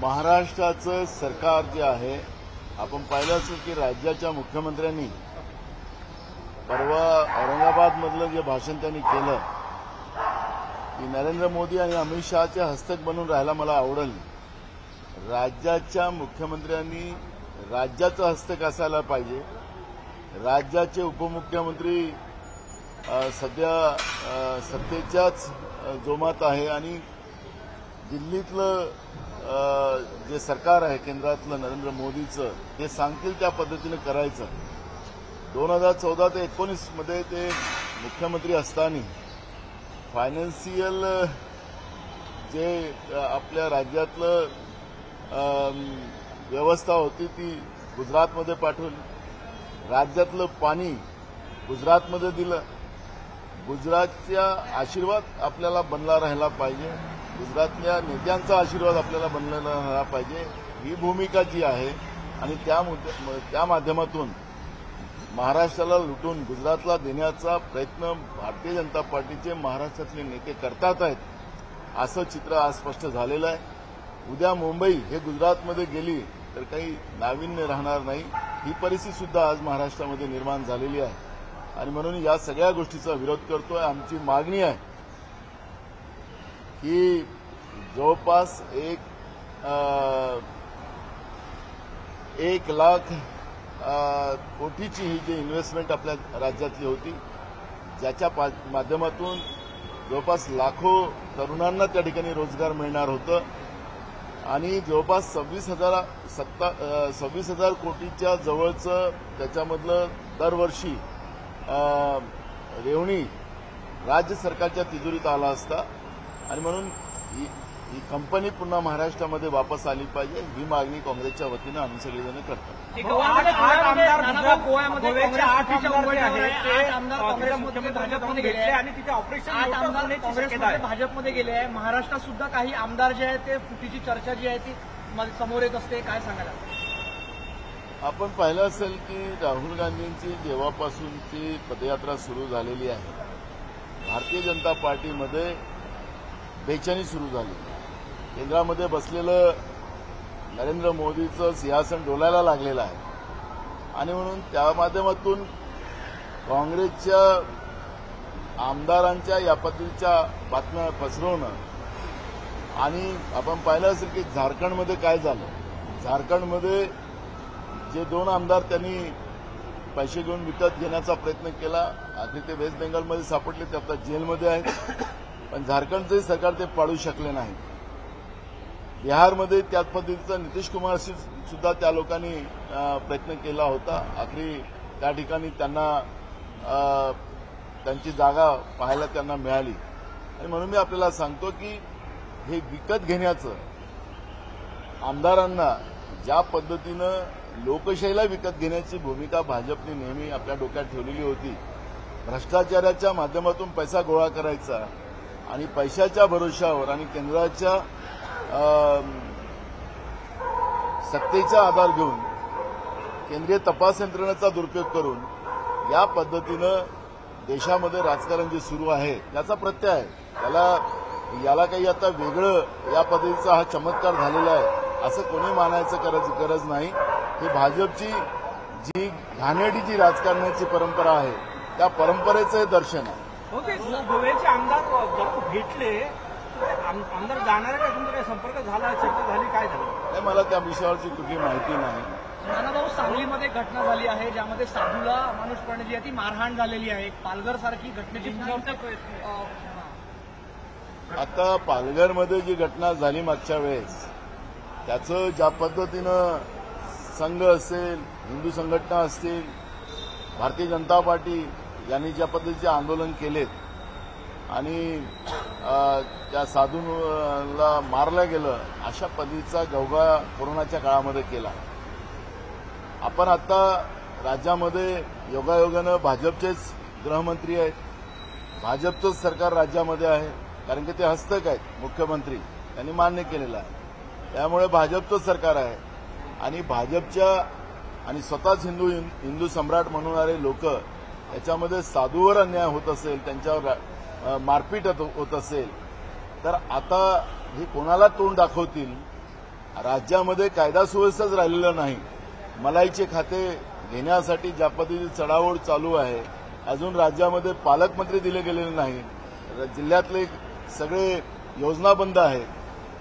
महाराष्ट्राचं सरकार जे आहे, आपण पाहिलं असेल की राज्याच्या मुख्यमंत्र्यांनी परवा औरंगाबादमधलं जे भाषण त्यांनी केलं की नरेंद्र मोदी आणि अमित शहाचे हस्तक बनून राहायला मला आवडेल. राज्याच्या मुख्यमंत्र्यांनी राज्याचं हस्तक असायला पाहिजे. राज्याचे उपमुख्यमंत्री सध्या सत्तेच्याच जोमात आहे आणि दिल्लीतलं जे सरकार आहे केंद्रातलं नरेंद्र मोदीचं ते सांगतील त्या पद्धतीने करायचं. 2014 ते 19 मध्ये ते मुख्यमंत्री असताना फायनान्शियल जे आपल्या राज्यातलं व्यवस्था होती ती गुजरातमध्ये पाठवली. राज्यातलं पाणी गुजरातमध्ये दिलं. गुजरातचा आशीर्वाद आपल्याला बनला राहिला पाहिजे. गुजरातल्या नेत्यांचा आशीर्वाद आपल्याला बनलेला राहिला पाहिजे. ही भूमिका जी आहे आणि त्या माध्यमातून महाराष्ट्राला लुटून गुजरातला देण्याचा प्रयत्न भारतीय जनता पार्टीचे महाराष्ट्रातले नेते करतात आहेत, असं चित्र आज स्पष्ट झालेलं आहे. उद्या मुंबई हे गुजरातमध्ये गेली तर काही नाविन्य राहणार नाही. ही परिस्थिती सुद्धा आज महाराष्ट्रामध्ये निर्माण झालेली आहे आणि म्हणून या सगळ्या गोष्टीचा विरोध करतोय. आमची मागणी आहे की जवळपास 1 लाख कोटीची ही जी इन्व्हेस्टमेंट आपल्या राज्यातली होती, ज्याच्या माध्यमातून जवळपास लाखो तरुणांना त्या ठिकाणी रोजगार मिळणार होतं आणि जवळपास 26,000 कोटीच्या जवळचं त्याच्यामधलं दरवर्षी रेवणी राज्य सरकारच्या तिजोरीत आला असता आणि म्हणून ही कंपनी पुन्हा महाराष्ट्रामध्ये वापस आली पाहिजे. ही मागणी काँग्रेसच्या वतीनं आम्ही सगळेजण करतो. भाजपमध्ये गेले आहे. महाराष्ट्रात सुद्धा काही आमदार जे आहेत ते फुटीची चर्चा जी आहे ती समोर येत असते. काय सांगायला आपण पाहिलं असेल की राहुल गांधींची जेव्हापासूनची पदयात्रा सुरू झालेली आहे, भारतीय जनता पार्टीमध्ये बेचैनी सुरू झाली. केंद्रामध्ये बसलेलं नरेंद्र मोदीचं सिंहासन डोलायला लागलेलं आहे आणि म्हणून त्या माध्यमातून काँग्रेसच्या आमदारांच्या या पद्धतीच्या बातम्या पसरवणं आणि आपण पाहिलं असेल की झारखंडमध्ये काय झालं. झारखंडमध्ये जे 2 आमदार त्यांनी पैसे घेऊन विकत घेण्याचा प्रयत्न केला, आखरी ते वेस्ट बेंगॉलमध्ये सापडले, ते आता जेलमध्ये आहेत. पण झारखंडचे सरकार ते पाडू शकले नाही. बिहारमध्ये त्याच पद्धतीचा नितीश कुमार सुद्धा त्या लोकांनी प्रयत्न केला होता. आखरी त्या ठिकाणी त्यांना त्यांची जागा पाहायला त्यांना मिळाली आणि म्हणून मी आपल्याला सांगतो की हे विकत घेण्याचं आमदारांना ज्या पद्धतीनं लोकशाहीला विकत घेण्याची भूमिका भाजपने नेहमी आपल्या डोक्यात ठेवलेली होती, भ्रष्टाचाराच्या माध्यमातून पैसा गोळा करायचा आणि पैशाच्या भरोशावर आणि केंद्राच्या सत्तेचा आधार घेऊन केंद्रीय तपास यंत्रणेचा दुरुपयोग करून या पद्धतीनं देशामध्ये राजकारण जे सुरू आहे याचा प्रत्यय आहे. याला काही आता वेगळं या पद्धतीचा हा चमत्कार झालेला आहे असं कोणी मानायचं गरज नाही. ही भाजपची जी घाणेरडी राजकारणाची परंपरा आहे त्या परंपरेचं हे दर्शन आहे. गोव्याचे आमदार भेटले, आमदार जाणार का? तुमचा काही संपर्क झाला, चर्चा झाली, काय झालं? मला त्या विषयावरची कुठली माहिती नाही. नानाभाऊ, सांगलीमध्ये घटना झाली आहे ज्यामध्ये साधूला माणूसपणे जी आहे ती मारहाण झालेली आहे. पालघर सारखी घटनेची आता पालघरमध्ये जी घटना झाली मागच्या वेळेस, त्याचं ज्या पद्धतीनं संघ असेल, हिंदू संघटना असतील, भारतीय जनता पार्टी यांनी ज्या पद्धतीचे आंदोलन केलेत आणि त्या साधूला मारलं गेलं, अशा पद्धतीचा गवगा कोरोनाच्या काळामध्ये केला. आपण आता राज्यामध्ये योगायोगानं भाजपचेच गृहमंत्री आहेत, भाजपचंच सरकार राज्यामध्ये आहे, कारण की ते हस्तक आहेत मुख्यमंत्री, त्यांनी मान्य केलेलं आहे. त्यामुळे भाजपचं सरकार आहे आणि भाजपच्या आणि स्वतःच हिंदू सम्राट म्हणणारे लोक याच्यामध्ये साधूवर अन्याय होत असेल, त्यांच्यावर मारपीट होत असेल, तर आता हे कोणाला तोंड दाखवतील राज्यामध्ये कायदा सुव्यवस्थाच राहिलेला नाही. मलाईचे खाते घेण्यासाठी ज्या पद्धतीची चढाओढ चालू आहे, अजून राज्यामध्ये पालकमंत्री दिले गेलेले नाही. जिल्ह्यातले सगळे योजना बंद आहेत,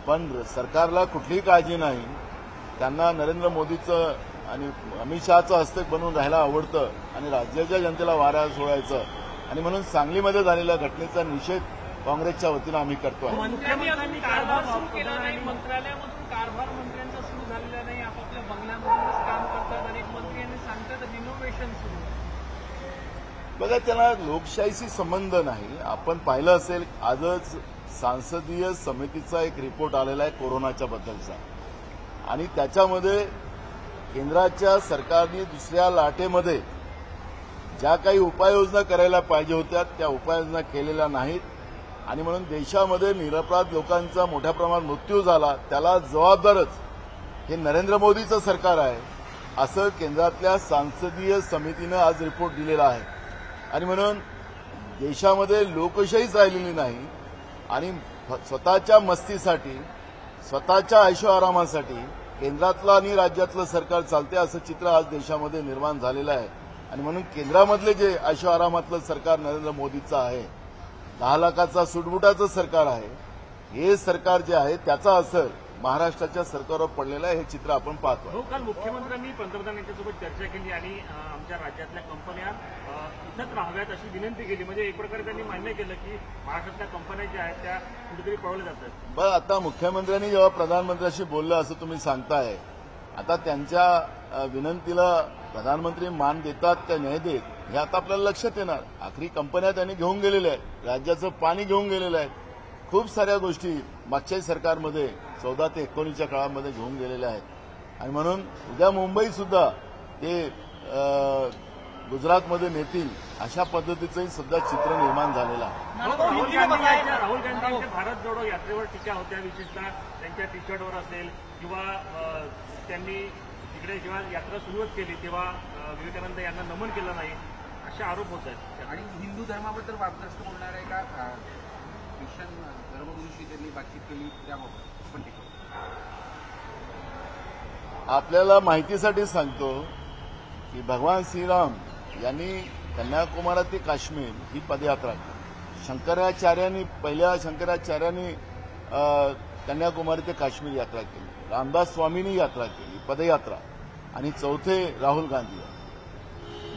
पण सरकारला कुठलीही काळजी नाही. त्यांना नरेंद्र मोदीचं आणि अमित शहाचं हस्तक बनून राहायला आवडतं आणि राज्याच्या जनतेला वाऱ्या सोडायचं. आणि म्हणून सांगलीमध्ये झालेल्या घटनेचा निषेध काँग्रेसच्या वतीनं आम्ही करतोय. मंत्र्यांनी कारभार सुरू केला नाही, मंत्रालयामधून कारभार मंत्र्यांचा सुरू झालेला नाही, आपापल्या बंगल्यामधूनच काम करतात. अनेक मंत्री यांनी सांगतात रिनोव्हेशन सुरू. बघा, त्याला लोकशाहीशी संबंध नाही. आपण पाहिलं असेल, आजच संसदीय समितीचा एक रिपोर्ट आलेला आहे कोरोनाच्या बद्दलचा, आणि त्याच्यामध्ये केंद्राच्या सरकारने दुसऱ्या लाटेमध्ये ज्या काही उपाययोजना करायला पाहिजे होत्या त्या उपाययोजना केलेल्या नाहीत. आणि म्हणून देशामध्ये निरपराध लोकांचा मोठ्या प्रमाणात मृत्यू झाला, त्याला जबाबदारच हे नरेंद्र मोदीचं सरकार आहे, असं केंद्रातल्या संसदीय समितीनं आज रिपोर्ट दिलेला आहे. आणि म्हणून देशामध्ये लोकशाहीच राहिलेली नाही आणि स्वतःच्या मस्तीसाठी, स्वतःच्या ऐशोआरामासाठी केंद्रातलं आणि राज्यातलं सरकार चालते असं चित्र आज देशामध्ये निर्माण झालेलं आहे. आणि म्हणून केंद्रामधले जे ऐशोआरामातलं सरकार नरेंद्र मोदीचं आहे, 10 लाखाचा सुटबुटाचं सरकार आहे, हे सरकार जे आहे त्याचा असर महाराष्ट्राच्या सरकारवर पडलेला आहे, हे चित्र आपण पाहतो. हो, काल मुख्यमंत्र्यांनी पंतप्रधानांच्यासोबत चर्चा केली आणि आमच्या राज्यातल्या कंपन्या इथंच राहाव्यात अशी विनंती केली. म्हणजे एक प्रकारे त्यांनी मान्य केलं की महाराष्ट्रातल्या कंपन्या ज्या आहेत त्या कुठेतरी पळवल्या जातात. बरं, आता मुख्यमंत्र्यांनी जेव्हा प्रधानमंत्र्यांशी बोललं असं तुम्ही सांगताय, आता त्यांच्या विनंतीला प्रधानमंत्री मान देतात का नाही देत हे आता आपल्याला लक्षात येणार. आखरी कंपन्या त्यांनी घेऊन गेलेल्या आहेत, राज्याचं पाणी घेऊन गेलेलं आहे, खूप साऱ्या गोष्टी मागच्याही सरकारमध्ये 14 ते 19च्या काळामध्ये घेऊन गेलेल्या आहेत. आणि म्हणून उद्या मुंबई सुद्धा ते गुजरातमध्ये नेतील अशा पद्धतीचंही सध्या चित्र निर्माण झालेलं आहे. राहुल गांधींच्या भारत जोडो यात्रेवर टीका होत्या, विशेषतः त्यांच्या टी शर्टवर असेल किंवा त्यांनी तिकडे जेव्हा यात्रा सुरुवात केली तेव्हा विवेकानंद यांना नमन केलं नाही असे आरोप होत आहेत. आणि हिंदू धर्माबद्दल वादग्रस्त बोलणार आहे का ख्रिश्चन धर्मगुरूशी त्यांनी बातचीत केली त्याबाबत पण टीका. आपल्याला माहितीसाठी सांगतो की भगवान श्रीराम यांनी कन्याकुमारी ते काश्मीर ही पदयात्रा केली. पहिल्या शंकराचार्यांनी कन्याकुमारी ते काश्मीर यात्रा केली, रामदास स्वामींनी यात्रा केली, पदयात्रा, आणि चौथे राहुल गांधी.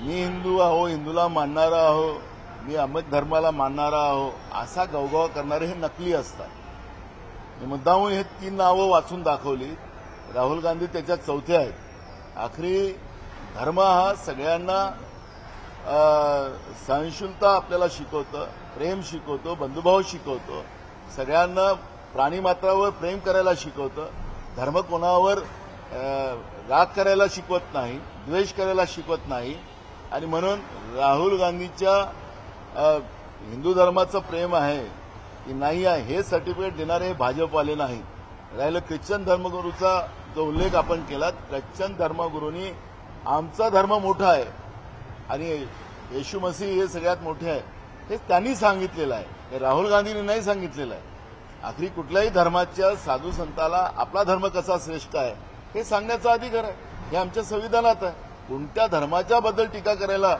मी हिंदू आहो, हिंदूला मानणारा आहो, मी अमुक धर्माला मानणारा आहो असा गवगवा करणारे हे नकली असतात. मी मुद्दामून हे 3 नावं वाचून दाखवली. राहुल गांधी त्याच्यात चौथे आहेत. आखरी धर्म हा सगळ्यांना सहनशीलता आपल्याला शिकवतं, प्रेम शिकवतो, बंधुभाव शिकवतो, सगळ्यांना प्राणीमात्रावर प्रेम करायला शिकवतं. धर्म कोणावर राग करायला शिकवत नाही, द्वेष करायला शिकवत नाही. आणि म्हणून राहुल गांधीच्या हिंदू धर्माचं प्रेम आहे की नाही आहे हे सर्टिफिकेट देणारे हे भाजपवाले नाहीत. राहिलं ख्रिश्चन धर्मगुरूचा जो उल्लेख आपण केला, ख्रिश्चन धर्मगुरूंनी आमचा धर्म मोठा आहे आणि येशू मसीह हे सगळ्यात मोठे आहे हे त्यांनी सांगितलेलं आहे, हे राहुल गांधींनी नाही सांगितलेलं आहे. आखरी कुठल्याही धर्माच्या साधू संताला आपला धर्म कसा श्रेष्ठ आहे हे सांगण्याचा अधिकार आहे, हे आमच्या संविधानात आहे. कोणत्या धर्माच्या बद्दल टीका करायला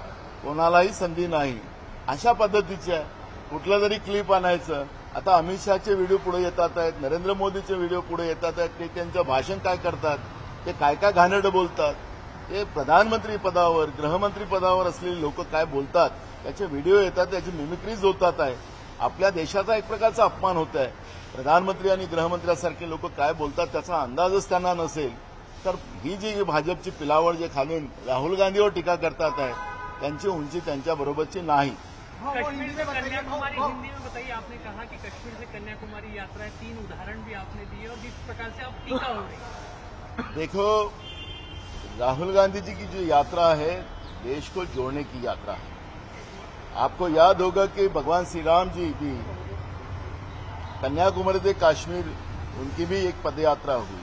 कोणालाही संधी नाही. अशा पद्धतीचे आहे. कुठलं जरी क्लिप आणायचं, आता अमित शहाचे व्हिडिओ पुढे येतात आहेत, नरेंद्र मोदीचे व्हिडिओ पुढे येतात आहेत, ते त्यांचं भाषण काय करतात, ते काय काय घाणेरडं बोलतात, ते प्रधानमंत्री पदावर गृहमंत्री पदावर असलेली लोक काय बोलतात त्याचे व्हिडिओ येतात, त्याची मिमिक्रीज होतात आहे. आपल्या देशाचा एक प्रकारचा अपमान होत आहे. प्रधानमंत्री आणि गृहमंत्र्यासारखे लोक काय बोलतात त्याचा अंदाजच त्यांना नसेल तर ही जी भाजपची पिलावळ जे खालून राहुल गांधीवर टीका करतात आहे त्यांची उंची त्यांच्या बरोबरची नाही. कश्मीर से कन्याकुमारी, हिंदी में बताइए, आपने कहा कि कश्मीर से कन्याकुमारी यात्रा है, 3 उदाहरण भी आपने दिए और जिस प्रकार से अब टीका हो रही. देखो, राहुल गांधी जी की जो यात्रा है देश को जोड़ने की यात्रा है. आपको याद होगा कि भगवान श्री राम जी भी कन्याकुमारी से कश्मीर उनकी भी एक पदयात्रा हुई.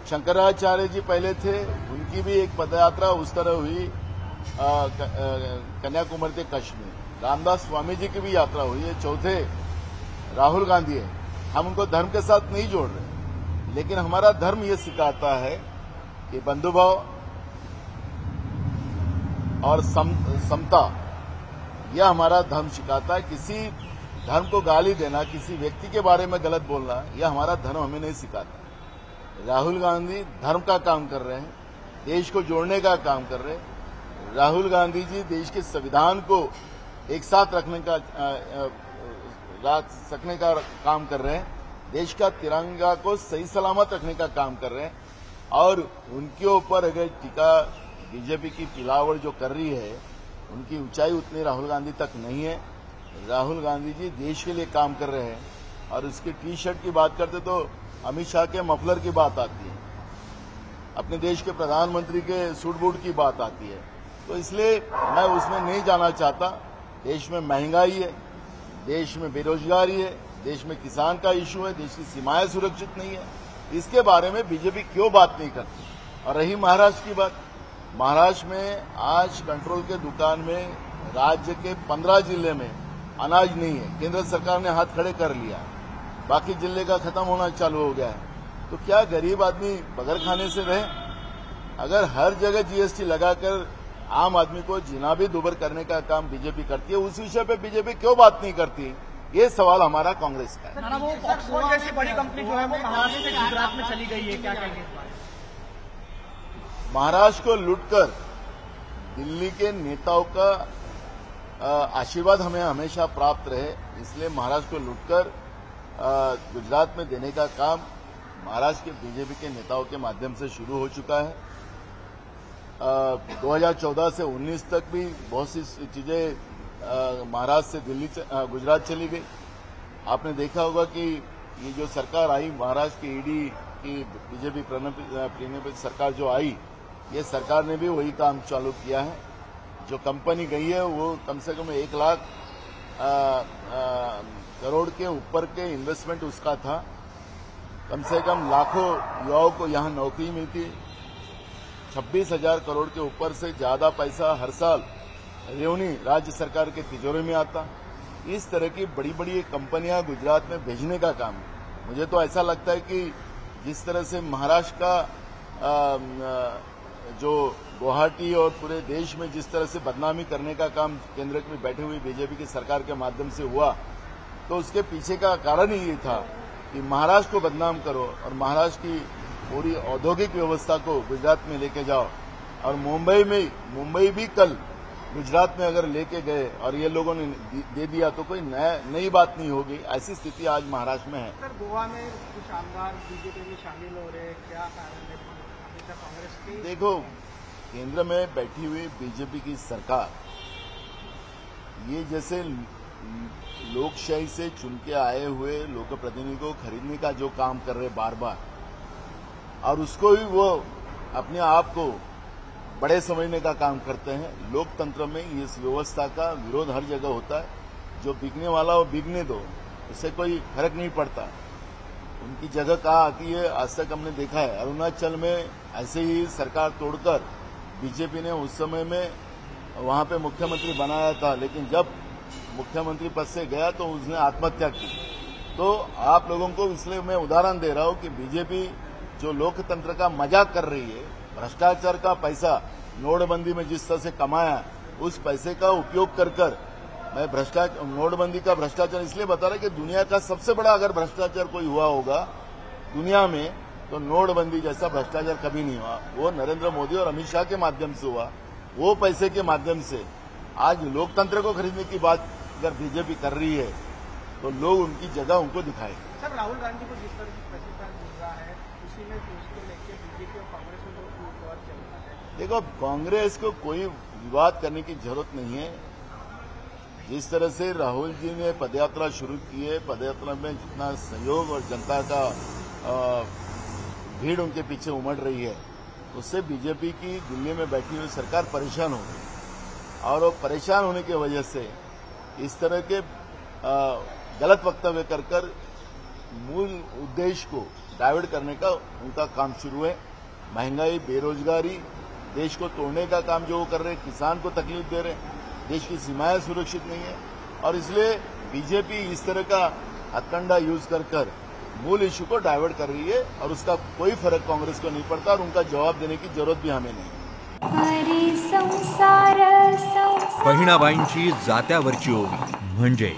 शंकराचार्य जी पहले थे, उनकी भी एक पदयात्रा उस तरह हुई कन्याकुमारी से कश्मीर. रामदास स्वामी जी की भी यात्रा हुई है. चौथे राहुल गांधी है. हम उनको धर्म के साथ नहीं जोड़ रहे, लेकिन हमारा धर्म ये सिखाता है कि बंधुभाव और समता, यह हमारा धर्म सिखाता है। किसी धर्म को गाली देना, किसी व्यक्ति के बारे में गलत बोलना, यह हमारा धर्म हमें नहीं सिखाता। राहुल गांधी धर्म का काम कर रहे हैं, देश को जोड़ने का काम कर रहे हैं। राहुल गांधी जी देश के संविधान को एक साथ रखने का काम कर रहे हैं, देश का तिरंगा को सही सलामत रखने का काम कर रहे हैं। और उनके ऊपर अगर टीका बीजेपी की पिलावट जो कर रही है, उनकी ऊंचाई उतनी राहुल गांधी तक नहीं है। राहुल गांधी जी देश के लिए काम कर रहे हैं। और उसकी टी शर्ट की बात करते तो अमित शाह के मफलर की बात आती है, अपने देश के प्रधानमंत्री के सूट बूट की बात आती है। तो इसलिए मैं उसमें नहीं जाना चाहता। देश में महंगाई है, देश में बेरोजगारी है, देश में किसान का इशू है, देश की सीमाएं सुरक्षित नहीं है, इसके बारे में बीजेपी क्यों बात नहीं करती। और रही महाराष्ट्र की बात, महाराष्ट्र में आज कंट्रोल के दुकान में राज्य के 15 जिले में अनाज नहीं है। केंद्र सरकार ने हाथ खड़े कर लिया, बाकी जिले का खत्म होना चालू हो गया है। तो क्या गरीब आदमी बगैर खाने से रहे? अगर हर जगह जीएसटी लगाकर आम आदमी को जीना भी दुभर करने का काम बीजेपी करती है, उस विषय पे बीजेपी क्यों बात नहीं करती? ये सवाल हमारा कांग्रेस का है। वो फॉक्सकॉन जैसी बड़ी कंपनी जो है वो महाराष्ट्र से गुजरात में चली गई है, क्या कहेंगे इस बारे में? महाराष्ट्र को लूटकर दिल्ली के नेताओं का आशीर्वाद हमें हमेशा प्राप्त रहे, इसलिए महाराष्ट्र को लूटकर गुजरात में देने का काम महाराष्ट्र के बीजेपी के नेताओं के माध्यम से शुरू हो चुका है। 2014 से 19 तक भी बहुत सी चीजें महाराष्ट्र से गुजरात चली गई। आपने देखा होगा कि ये जो सरकार आई, महाराष्ट्र की ईडी की बीजेपी प्रणीत सरकार जो आई, ये सरकार ने भी वही काम चालू किया है। जो कंपनी गई है वो कम से कम 1 लाख करोड़ के ऊपर के इन्वेस्टमेंट उसका था। कम से कम लाखों युवाओं को यहां नौकरी मिलती। 26,000 करोड़ के ऊपर से ज्यादा पैसा हर साल रेवन्यू राज्य सरकार के तिजोरी में आता। इस तरह की बड़ी बड़ी कंपनियां गुजरात में भेजने का काम है। मुझे तो ऐसा लगता है कि जिस तरह से महाराष्ट्र का जो गुवाहाटी और पूरे देश में जिस तरह से बदनामी करने का काम केंद्र में बैठी हुई बीजेपी की सरकार के माध्यम से हुआ, तो उसके पीछे का कारण ही ये था कि महाराष्ट्र को बदनाम करो और महाराष्ट्र की पूरी औद्योगिक व्यवस्था को गुजरात में लेके जाओ। और मुंबई भी कल गुजरात में अगर लेके गए और ये लोगों ने दे दिया तो कोई नई बात नहीं होगी। ऐसी स्थिति आज महाराष्ट्र में है। सर, गोवा में कुछ आमदार बीजेपी में शामिल हो रहे, क्या कारण है? हमेशा कांग्रेस की देखो, केंद्र में बैठी हुई बीजेपी की सरकार ये जैसे लोकशाही से चुन के आए हुए लोक प्रतिनिधि को खरीदने का जो काम कर रहे बार बार, और उसको ही वो अपने आप को बड़े समझने का काम करते हैं। लोकतंत्र में इस व्यवस्था का विरोध हर जगह होता है। जो बिकने वाला वो बिकने दो, इससे कोई फर्क नहीं पड़ता। उनकी जगह कहाँ आती है, आज तक हमने देखा है। अरुणाचल में ऐसे ही सरकार तोड़कर बीजेपी ने उस समय में वहां पे मुख्यमंत्री बनाया था, लेकिन जब मुख्यमंत्री पद से गया तो उसने आत्महत्या की। तो आप लोगों को इसलिए मैं उदाहरण दे रहा हूं कि बीजेपी जो लोकतंत्र का मजाक कर रही है, भ्रष्टाचार का पैसा नोटबंदी में जिस तरह से कमाया, उस पैसे का उपयोग कर मैं नोटबंदी का भ्रष्टाचार इसलिए बता रहा कि दुनिया का सबसे बड़ा अगर भ्रष्टाचार कोई हुआ होगा दुनिया में, तो नोटबंदी जैसा भ्रष्टाचार कभी नहीं हुआ। वो नरेंद्र मोदी और अमित शाह के माध्यम से हुआ। वो पैसे के माध्यम से आज लोकतंत्र को खरीदने की बात अगर बीजेपी कर रही है तो लोग उनकी जगह उनको दिखाए। सर, राहुल गांधी को जिस तरह की प्रतिष्ठा मिल रहा है, उसी में उसको लेकर बीजेपी और कांग्रेस में जो विवाद चल रहा है। देखो, कांग्रेस को कोई विवाद करने की जरूरत नहीं है। जिस तरह से राहुल जी ने पदयात्रा शुरू की है, पदयात्रा में जितना सहयोग और जनता का भीड़ उनके पीछे उमड़ रही है, उससे बीजेपी की दिल्ली में बैठी हुई सरकार परेशान हो गई। और वो परेशान होने की वजह से इस तरह के गलत वक्तव्य कर मूल उद्देश्य को डाइवर्ट करने का उनका काम शुरू है। महंगाई, बेरोजगारी, देश को तोड़ने का काम जो वो कर रहे हैं, किसान को तकलीफ दे रहे हैं, देश की सीमाएं सुरक्षित नहीं है। और इसलिए बीजेपी इस तरह का हथकंडा यूज कर मूल इशू को डाइवर्ट कर रही है और उसका कोई फर्क कांग्रेस को नहीं पड़ता और उनका जवाब देने की जरूरत भी हमें नहीं। बहिणाबाईंची जात्यावरची ओवी म्हणजे